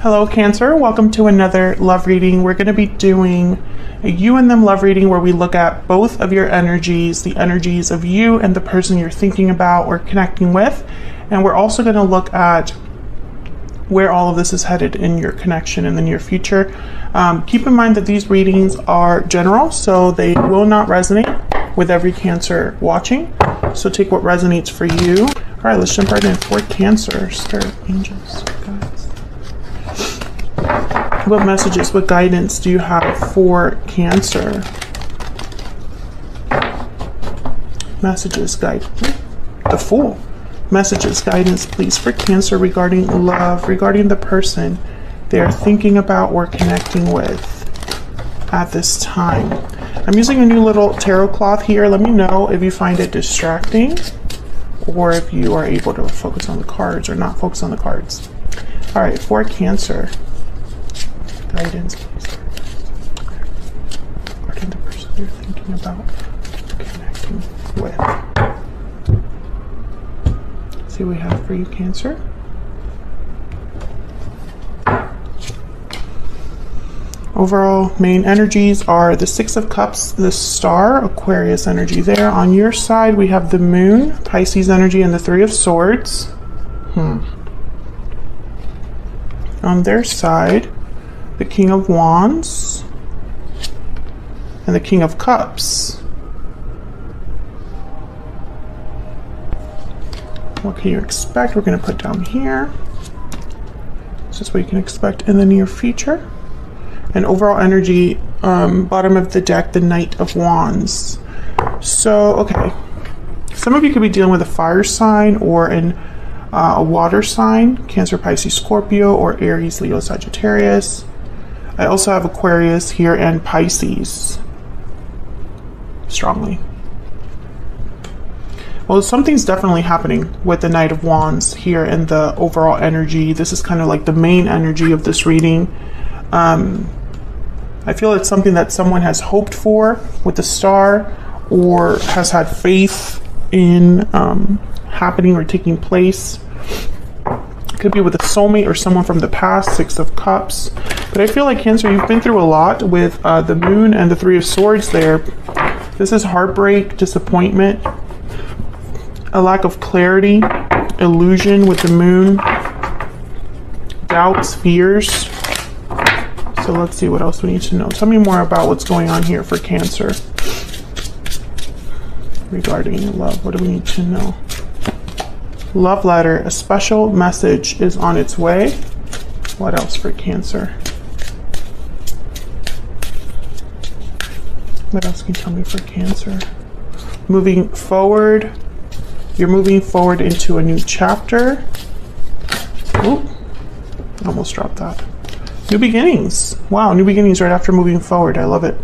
Hello Cancer, welcome to another love reading. We're going to be doing a you and them love reading where we look at both of your energies, the energies of you and the person you're thinking about or connecting with. And we're also going to look at where all of this is headed in your connection in the near future. Keep in mind that these readings are general, so they will not resonate with every Cancer watching. So take what resonates for you. All right, let's jump right in. For Cancer, Spirit, Angels, guides. What messages, what guidance do you have for Cancer? Messages, guide. The Fool. Messages, guidance, please, for Cancer regarding love, regarding the person they're thinking about or connecting with at this time. I'm using a new little tarot cloth here. Let me know if you find it distracting or if you are able to focus on the cards or not focus on the cards. All right, for Cancer. Guidance, please. Regarding the person you're thinking about connecting with. Let's see what we have for you, Cancer. Overall main energies are the Six of Cups, the Star, Aquarius energy there. On your side, we have the Moon, Pisces energy, and the Three of Swords. On their side, the King of Wands and the King of Cups. What can you expect? We're going to put down here. This is what you can expect in the near future. And overall energy, bottom of the deck, the Knight of Wands. So, okay. Some of you could be dealing with a fire sign or a water sign, Cancer, Pisces, Scorpio, or Aries, Leo, Sagittarius. I also have Aquarius here and Pisces strongly. Well, something's definitely happening with the Knight of Wands here in the overall energy. This is kind of like the main energy of this reading. I feel it's something that someone has hoped for with the Star or has had faith in happening or taking place. Could be with a soulmate or someone from the past, Six of Cups. But I feel like Cancer, you've been through a lot with the Moon and the Three of Swords there. This is heartbreak, disappointment, a lack of clarity, illusion with the Moon, doubts, fears. So let's see what else we need to know. Tell me more about what's going on here for Cancer regarding love. What do we need to know? Love letter, a special message is on its way. What else for Cancer? What else can you tell me for Cancer? Moving forward. You're moving forward into a new chapter. Oop, almost dropped that. New beginnings. Wow, new beginnings right after moving forward. I love it.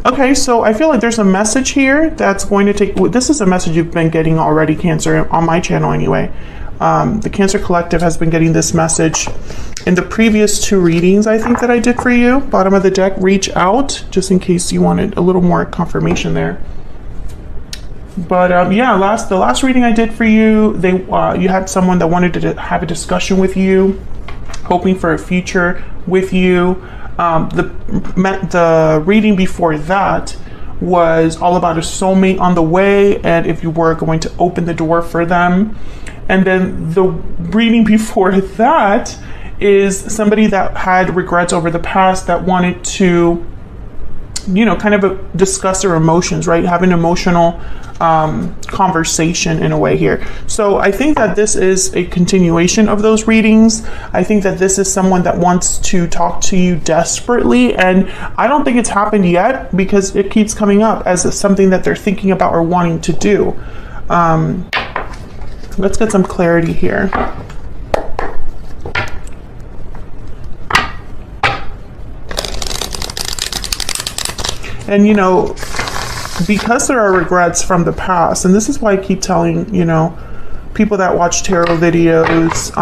Okay, so I feel like there's a message here that's going to take, this is a message you've been getting already, Cancer, on my channel anyway. The Cancer Collective has been getting this message in the previous two readings, I think, that I did for you. Bottom of the deck, reach out, just in case you wanted a little more confirmation there. But yeah, the last reading I did for you, you had someone that wanted to have a discussion with you, hoping for a future with you. The reading before that was all about a soulmate on the way and if you were going to open the door for them. And then the reading before that is somebody that had regrets over the past that wanted to, you know, kind of discuss their emotions, right? Have an emotional conversation in a way here. So I think that this is a continuation of those readings. I think that this is someone that wants to talk to you desperately, and I don't think it's happened yet because it keeps coming up as something that they're thinking about or wanting to do. Let's get some clarity here. And, you know, because there are regrets from the past, and this is why I keep telling, you know, people that watch tarot videos,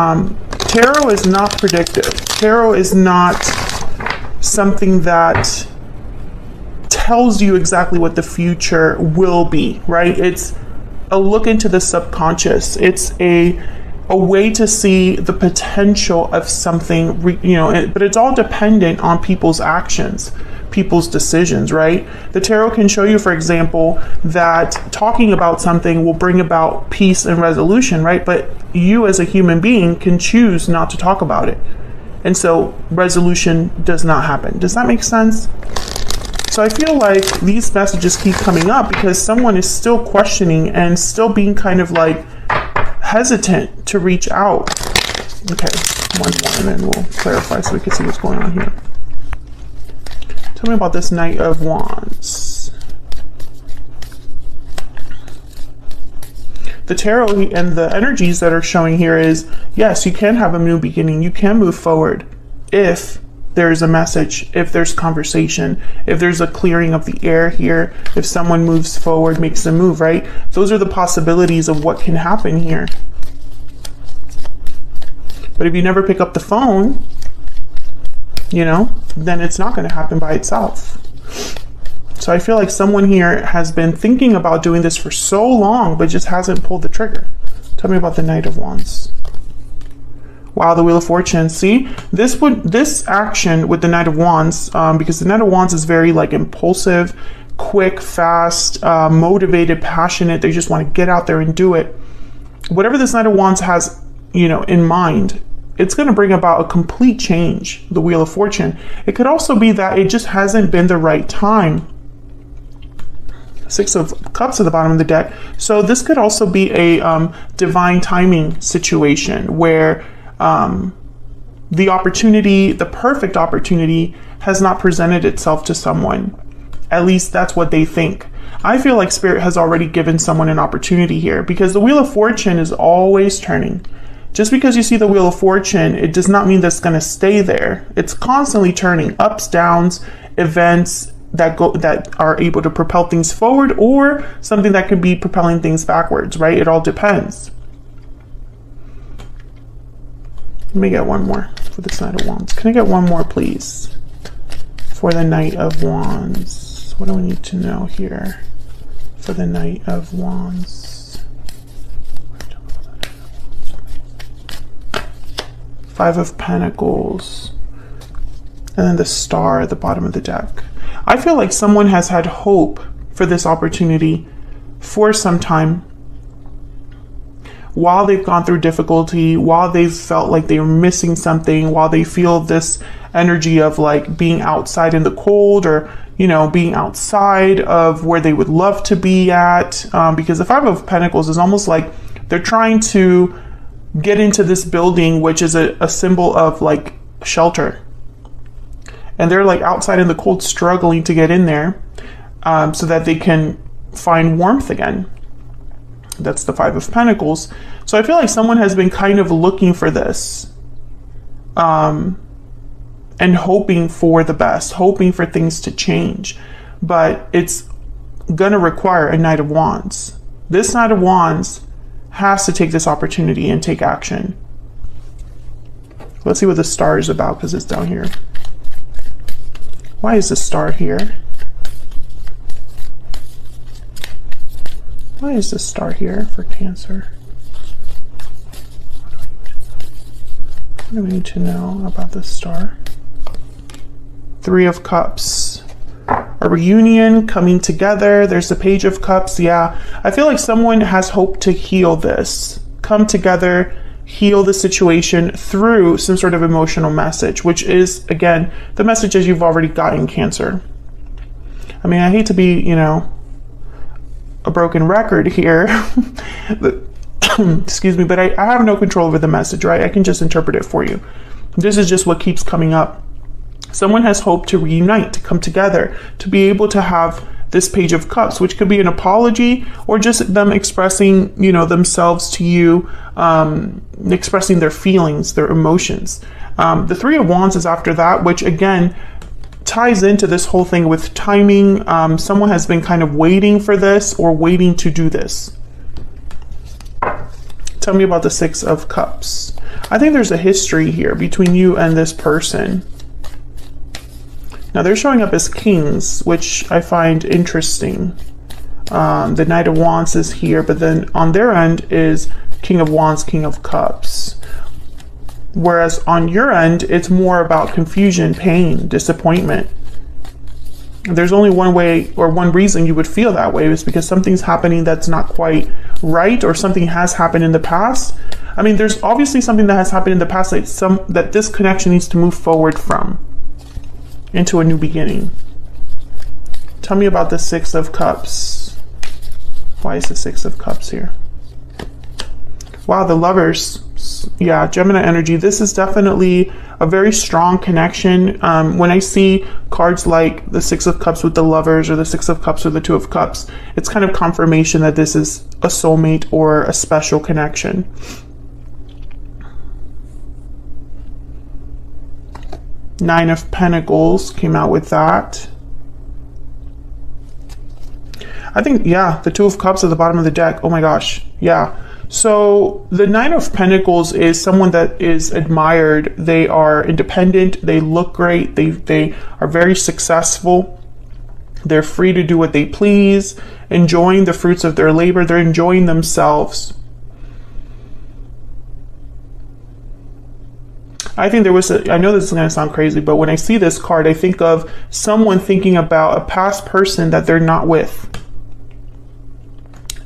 tarot is not predictive. Tarot is not something that tells you exactly what the future will be, right? It's a look into the subconscious. It's a a way to see the potential of something, but it's all dependent on people's actions, people's decisions, right? The tarot can show you, for example, that talking about something will bring about peace and resolution, right? But you as a human being can choose not to talk about it. And so resolution does not happen. Does that make sense? So I feel like these messages keep coming up because someone is still questioning and still being kind of like hesitant to reach out. Okay, one more and then we'll clarify so we can see what's going on here. Tell me about this Knight of Wands. The tarot and the energies that are showing here is, yes, you can have a new beginning. You can move forward if there's a message, if there's conversation, if there's a clearing of the air here, if someone moves forward, makes a move, right? Those are the possibilities of what can happen here. But if you never pick up the phone, then it's not going to happen by itself. So I feel like someone here has been thinking about doing this for so long, but just hasn't pulled the trigger. Tell me about the Knight of Wands. Wow, the Wheel of Fortune. See, this action with the Knight of Wands, because the Knight of Wands is very like impulsive, quick, fast, motivated, passionate. They just want to get out there and do it. Whatever this Knight of Wands has, in mind, it's going to bring about a complete change, the Wheel of Fortune. It could also be that it just hasn't been the right time. Six of Cups at the bottom of the deck. So this could also be a divine timing situation where the opportunity, the perfect opportunity, has not presented itself to someone. At least that's what they think. I feel like Spirit has already given someone an opportunity here because the Wheel of Fortune is always turning. Just because you see the Wheel of Fortune, it does not mean that's going to stay there. It's constantly turning, ups, downs, events that are able to propel things forward, or something that could be propelling things backwards, right? It all depends. Let me get one more for this Knight of Wands. Can I get one more, please? For the Knight of Wands. What do we need to know here for the Knight of Wands? Five of Pentacles. And then the Star at the bottom of the deck. I feel like someone has had hope for this opportunity for some time. While they've gone through difficulty, while they've felt like they were missing something, while they feel this energy of like being outside in the cold, or being outside of where they would love to be at, because the Five of Pentacles is almost like they're trying to get into this building, which is a symbol of like shelter, and they're like outside in the cold, struggling to get in there, so that they can find warmth again. That's the Five of Pentacles. So I feel like someone has been kind of looking for this, and hoping for the best, hoping for things to change, but it's gonna require a Knight of Wands. This Knight of Wands has to take this opportunity and take action. Let's see what the Star is about, because it's down here. Why is the Star here? Why is the Star here for Cancer? What do we need to know about the Star? Three of Cups. A reunion, coming together. There's the Page of Cups. Yeah, I feel like someone has hope to heal this. Come together, heal the situation through some sort of emotional message, which is, again, the messages you've already gotten, Cancer. I mean, I hate to be, a broken record here, but excuse me, but I have no control over the message, right? I can just interpret it for you. This is just what keeps coming up. Someone has hope to reunite, to come together, to be able to have this Page of Cups, which could be an apology or just them expressing, themselves to you, expressing their feelings, their emotions. The Three of Wands is after that, which again ties into this whole thing with timing. Someone has been kind of waiting for this or waiting to do this. Tell me about the Six of Cups. I think there's a history here between you and this person. Now they're showing up as kings, which I find interesting. The Knight of Wands is here, but then on their end is King of Wands, King of Cups. Whereas on your end, it's more about confusion, pain, disappointment. There's only one way or one reason you would feel that way, is because something's happening that's not quite right, or something has happened in the past. I mean, there's obviously something that has happened in the past that this connection needs to move forward from into a new beginning. Tell me about the Six of Cups. Why is the Six of Cups here? Wow, the Lovers. Yeah, Gemini energy. This is definitely a very strong connection. When I see cards like the Six of Cups with the Lovers, or the Six of Cups with the Two of Cups, it's kind of confirmation that this is a soulmate or a special connection. Nine of Pentacles came out with that. I think, yeah, the Two of Cups at the bottom of the deck. Oh my gosh. Yeah. So the Nine of Pentacles is someone that is admired. They are independent. They look great. They are very successful. They're free to do what they please, enjoying the fruits of their labor. They're enjoying themselves. I think there was I know this is going to sound crazy, but when I see this card, I think of someone thinking about a past person that they're not with.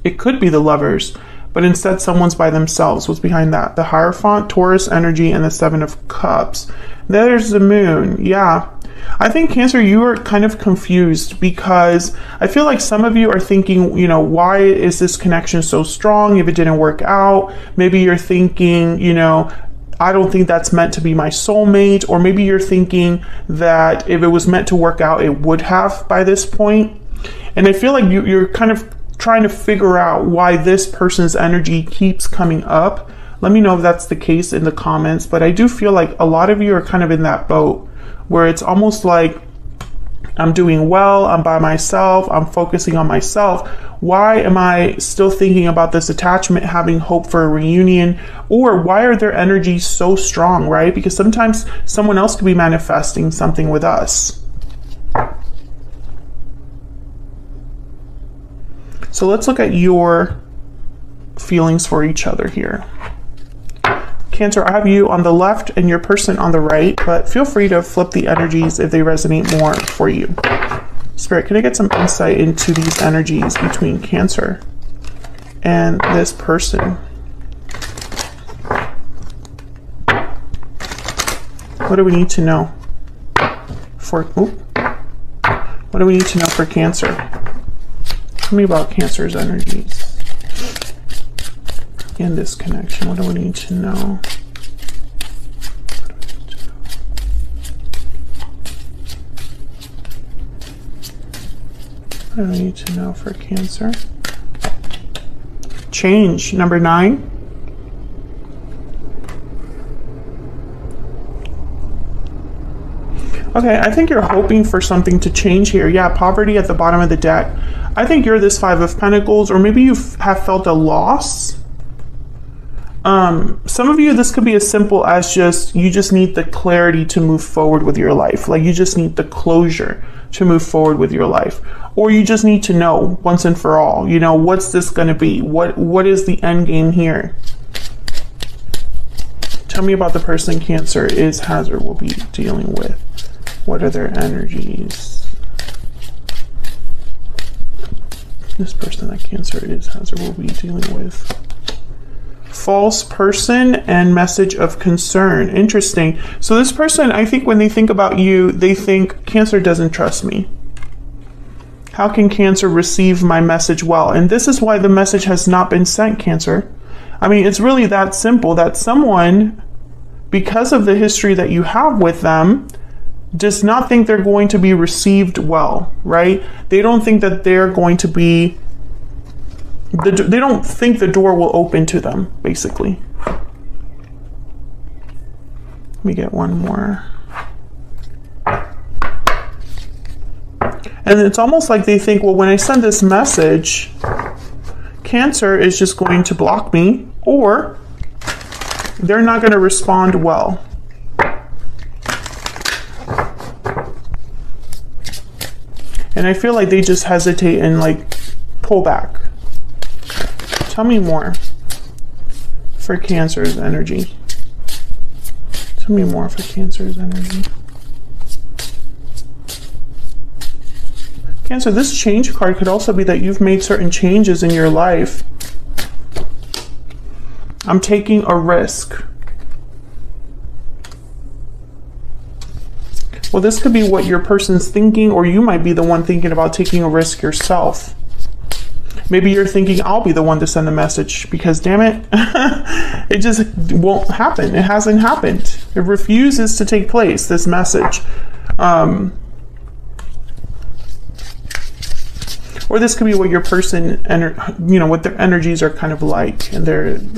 It could be the Lovers, but instead someone's by themselves. What's behind that? The Hierophant, Taurus energy, and the Seven of Cups. There's the Moon. Yeah. I think, Cancer, you are kind of confused, because I feel like some of you are thinking, you know, why is this connection so strong if it didn't work out? Maybe you're thinking, you know, I don't think that's meant to be my soulmate. Or maybe you're thinking that if it was meant to work out, it would have by this point. And I feel like you're kind of trying to figure out why this person's energy keeps coming up. Let me know if that's the case in the comments. But I do feel like a lot of you are kind of in that boat where it's almost like, I'm doing well, I'm by myself, I'm focusing on myself. Why am I still thinking about this attachment, having hope for a reunion? Or why are their energies so strong, right? Because sometimes someone else could be manifesting something with us. So let's look at your feelings for each other here. Cancer, I have you on the left and your person on the right, but feel free to flip the energies if they resonate more for you. Spirit, can I get some insight into these energies between Cancer and this person? What do we need to know for, what do we need to know for Cancer? Tell me about Cancer's energies in this connection. What do we need to know? What do we need to know for Cancer? Change, number 9. Okay, I think you're hoping for something to change here. Yeah, poverty at the bottom of the deck. I think you're this Five of Pentacles, or maybe you have felt a loss. Some of you, this could be as simple as you just need the clarity to move forward with your life. Like, you just need the closure to move forward with your life. Or you just need to know once and for all, you know, what's this going to be? What is the end game here? Tell me about the person Cancer is, has, or will be dealing with. What are their energies? This person that Cancer is, has, or will be dealing with. False person and message of concern. Interesting. So this person, I think when they think about you, they think Cancer doesn't trust me. How can Cancer receive my message well? And this is why the message has not been sent, Cancer. I mean, it's really that simple, that someone, because of the history that you have with them, does not think they're going to be received well, right? They don't think that they're going to be, they don't think the door will open to them, basically. Let me get one more. And it's almost like they think, well, when I send this message, Cancer is just going to block me, or they're not going to respond well. And I feel like they just hesitate and like pull back. Tell me more. for Cancer's energy. Tell me more for Cancer's energy. Cancer, this change card could also be that you've made certain changes in your life. I'm taking a risk. Well, this could be what your person's thinking, or you might be the one thinking about taking a risk yourself. Maybe you're thinking, I'll be the one to send the message because, damn it, it just won't happen. It hasn't happened. It refuses to take place, this message. Or this could be what your person, what their energies are kind of like, and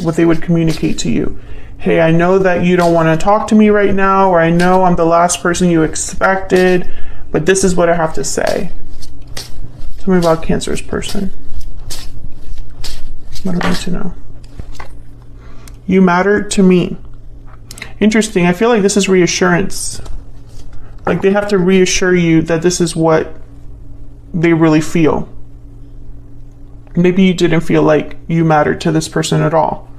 what they would communicate to you. Hey, I know that you don't want to talk to me right now, or I know I'm the last person you expected, but this is what I have to say. Tell me about Cancer's person. What do I need to know? You matter to me. Interesting. I feel like this is reassurance. Like they have to reassure you that this is what they really feel. Maybe you didn't feel like you mattered to this person at all.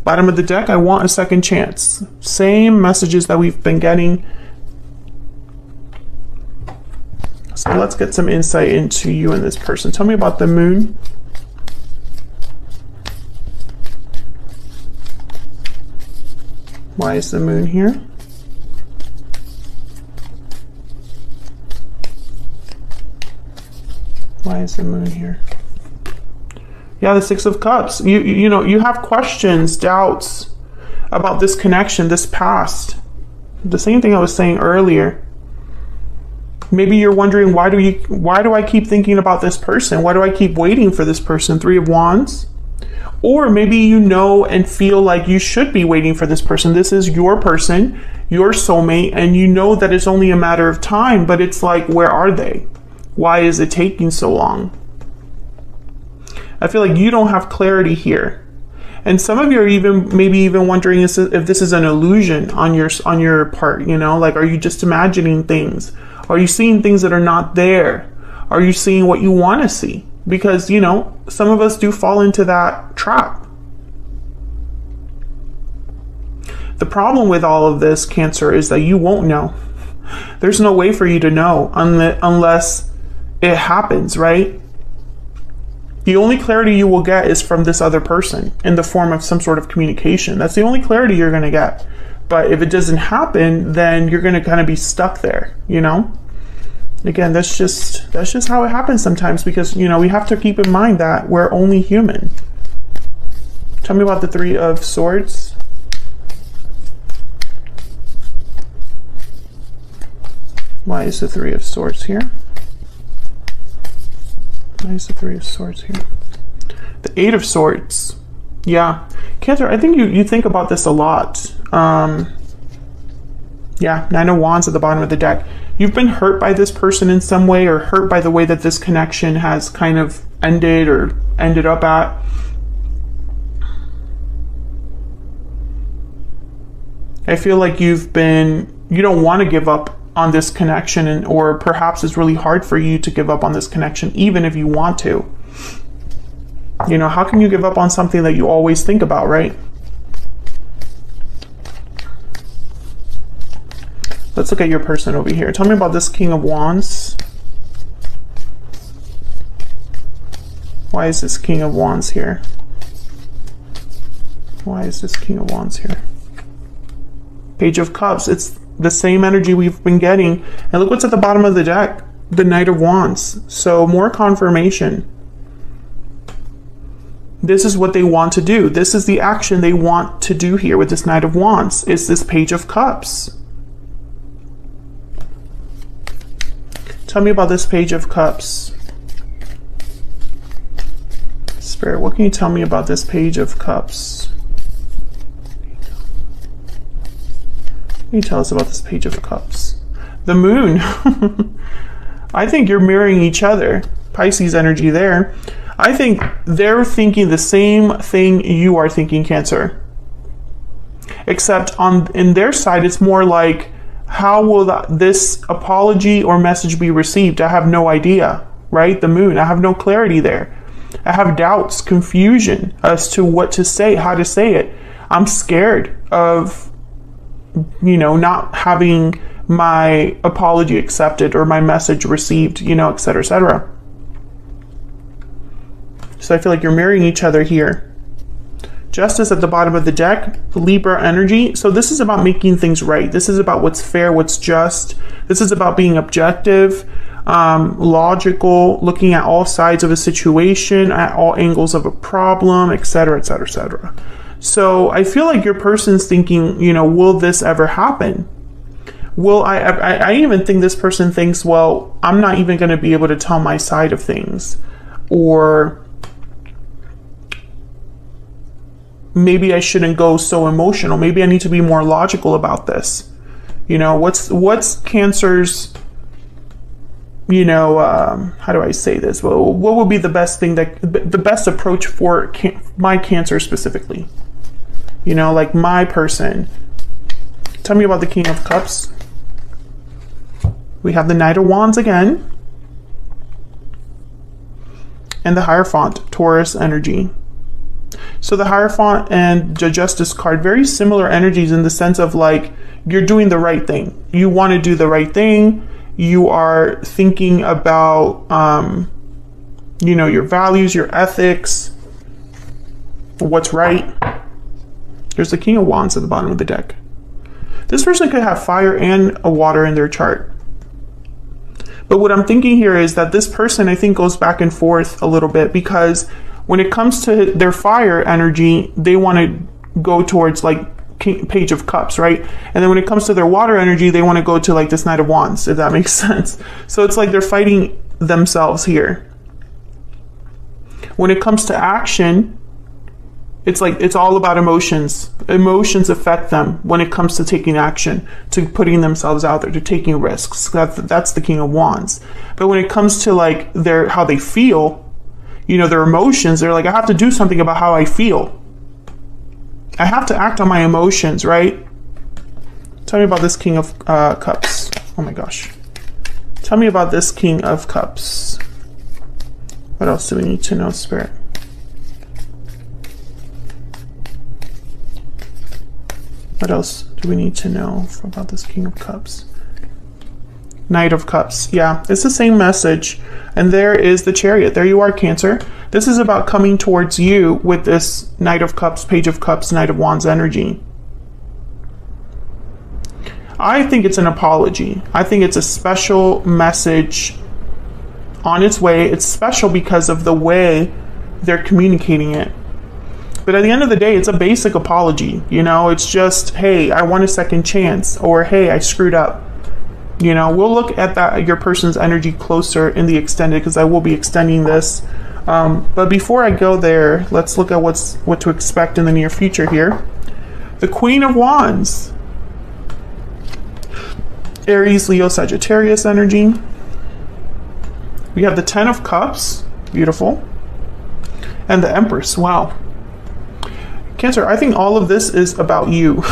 Bottom of the deck, I want a second chance. Same messages that we've been getting. So let's get some insight into you and this person. Tell me about the moon. Why is the moon here? Why is the moon here? Yeah, the Six of Cups. You know, you have questions, doubts about this connection, this past. The same thing I was saying earlier. Maybe you're wondering, why do I keep thinking about this person? Why do I keep waiting for this person? Three of Wands. Or maybe you know and feel like you should be waiting for this person. This is your person, your soulmate, and you know that it's only a matter of time, but it's like, where are they? Why is it taking so long? I feel like you don't have clarity here. And some of you are maybe even wondering if this is an illusion on your part, you know, like, are you just imagining things? Are you seeing things that are not there? Are you seeing what you want to see? Because, you know, some of us do fall into that trap. The problem with all of this, Cancer, is that you won't know. There's no way for you to know unless it happens, right? The only clarity you will get is from this other person in the form of some sort of communication. That's the only clarity you're going to get. But if it doesn't happen, then you're going to kind of be stuck there, you know? Again, that's just how it happens sometimes, because, you know, we have to keep in mind that we're only human. Tell me about the Three of Swords. Why is the Three of Swords here? Why is the Three of Swords here? The Eight of Swords. Yeah. Cancer, I think you think about this a lot. Yeah, Nine of Wands at the bottom of the deck. You've been hurt by this person in some way, or hurt by the way that this connection has kind of ended or ended up at. I feel like you don't want to give up on this connection, or perhaps it's really hard for you to give up on this connection, even if you want to. You know, how can you give up on something that you always think about, right? Let's look at your person over here. Tell me about this King of Wands. Why is this King of Wands here? Why is this King of Wands here? Page of Cups. It's the same energy we've been getting. And look what's at the bottom of the deck. The Knight of Wands. So more confirmation. This is what they want to do. This is the action they want to do here with this Knight of Wands. It's this Page of Cups. Tell me about this Page of Cups. Spirit, what can you tell me about this Page of Cups? What can you tell us about this Page of Cups? The Moon. I think you're mirroring each other. Pisces energy there. I think they're thinking the same thing you are thinking, Cancer. Except in their side, it's more like, how will this apology or message be received? I have no idea, right? The Moon, I have no clarity there. I have doubts, confusion as to what to say, how to say it. I'm scared of, not having my apology accepted or my message received, et cetera, et cetera. So I feel like you're mirroring each other here. Justice at the bottom of the deck, Libra energy. So this is about making things right. This is about what's fair, what's just. This is about being objective, logical, looking at all sides of a situation, at all angles of a problem, etc., etc., etc. So I feel like your person's thinking, will this ever happen? Will I even think this person thinks, well, I'm not even going to be able to tell my side of things. Or maybe I shouldn't go so emotional. Maybe I need to be more logical about this. What's Cancer's, how do I say this? Well, what would be the best thing the best approach for my Cancer specifically? Like my person. Tell me about the King of Cups. We have the Knight of Wands again. And the Hierophant, Taurus energy. So the Hierophant and the Justice card, very similar energies in the sense of like, you're doing the right thing. You want to do the right thing. You are thinking about, your values, your ethics, what's right. There's the King of Wands at the bottom of the deck. This person could have fire and a water in their chart. But what I'm thinking here is that this person, I think, goes back and forth a little bit, because when it comes to their fire energy, they want to go towards like Page of Cups, right? And then when it comes to their water energy, they want to go to like this Knight of Wands, if that makes sense. So it's like they're fighting themselves here. When it comes to action, it's like it's all about emotions. Emotions affect them when it comes to taking action, to putting themselves out there, to taking risks. That's the King of Wands. But when it comes to like how they feel, their emotions, they're like, I have to do something about how I feel. I have to act on my emotions, right? Tell me about this King of Cups. Oh my gosh. Tell me about this King of Cups. What else do we need to know, Spirit? What else do we need to know about this King of Cups? Knight of Cups. Yeah, it's the same message. And there is the Chariot. There you are, Cancer. This is about coming towards you with this Knight of Cups, Page of Cups, Knight of Wands energy. I think it's an apology. I think it's a special message on its way. It's special because of the way they're communicating it. But at the end of the day, it's a basic apology. It's just, hey, I want a second chance, or hey, I screwed up. We'll look at your person's energy closer in the extended, because I will be extending this. But before I go there, let's look at what to expect in the near future here. The Queen of Wands. Aries, Leo, Sagittarius energy. We have the Ten of Cups. Beautiful. And the Empress. Wow. Cancer, I think all of this is about you.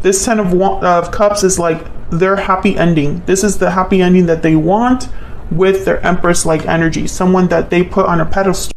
This Ten of Cups is like their happy ending. This is the happy ending that they want with their Empress-like energy. Someone that they put on a pedestal.